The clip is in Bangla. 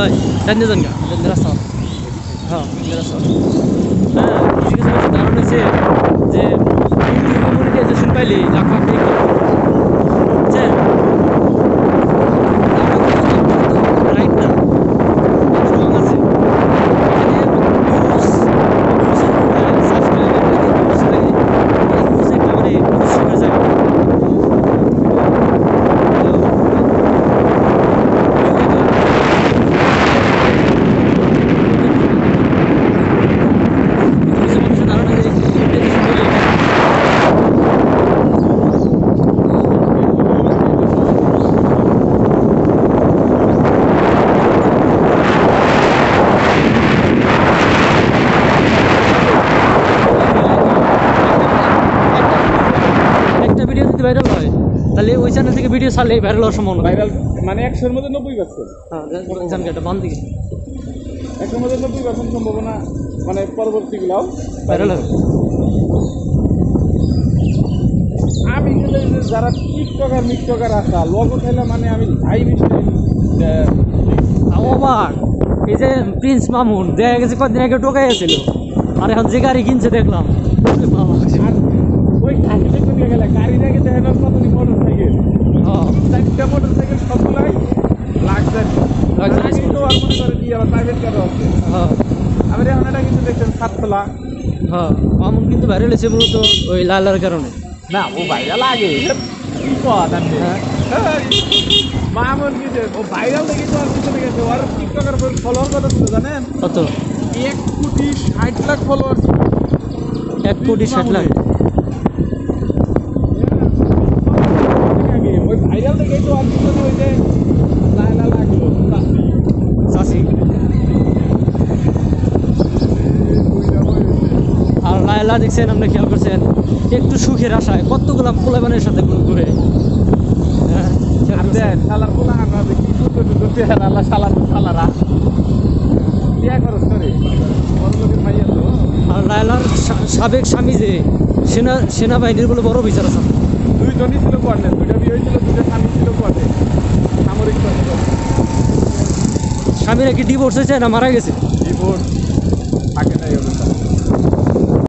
ভাই জানিয়ে যান গা রাস্তা হ্যাঁ রাস্তা হ্যাঁ কিছু কিছু মানুষের ধারণা হচ্ছে যে মনিটাইজেশন পাইলে লাখ লাখ টাকা বুঝছেন রাইট না রং আছে ভাইরাল হয় তাহলে ওই চ্যানেল থেকে ভিডিও ছাড়লে ভাইরাল হওয়ার সম্ভাবনা ভাইরাল মানে 100-এর মধ্যে 90%। হ্যাঁ জানটা বান দিকে 100-এর মধ্যে 90% সম্ভাবনা মানে পরবর্তীগুলাও ভাইরাল হবে। আমি গেলে যারা টিকটকার আসা লগো খেলা মানে আমি লাইভ অবাক এই যে প্রিন্স মামুন দেখা গেছে কদিন আগে টোকাই আছিল আর এখন যে গাড়ি কিনছে দেখলাম আর ওই গাড়িতে নিয়ে গেলে গাড়ির আগে দেখা গেল কত মোটর সাইকেল 4টা মোটর সাইকেল সবগুলাই লাক্সারি তো আর মনে করে দিয়ে আবার প্রাইভেট কারও আছে। আবার এখন এটা কিন্তু দেখছেন সাততলা। হ্যাঁ মামুন কিন্তু ভাইরাল হয়েছে মূলত ওই লালার কারণে না ও ভাইরাল আগে কি কথা মামুন কিছু ও ভাইরাল দেখে তো আর পিছনে গেছে ওর টিকটকের ফলোয়ার কত ছিল জানেন কত 1,60,00,000 ফলোয়ার 1,60,00,000 ওই ভাইরাল দেখে তো আর পিছনে ওই যে লাইলা লাগলো চাষি আর লাইলা দেখছেন আপনি খেয়াল করছেন একটু সুখের আশায় কতগুলো পোলাবানের সাথে ঘুরে শালার পোলা আমরা দেখি আল্লাহ শালারা বিয়া খরচ করে ভাইয়া তো। আর লায়লার সাবেক স্বামী যে সেনাবাহিনীর বলে বড় বিচার আছে 2 জনই ছিল কোয়ার্ডে 2টা বিয়ে হয়েছিল 2টা স্বামী ছিল কোয়ার্ডে সামরিক স্বামীরা কি ডিভোর্স হয়েছে না মারা গেছে? ডিভোর্স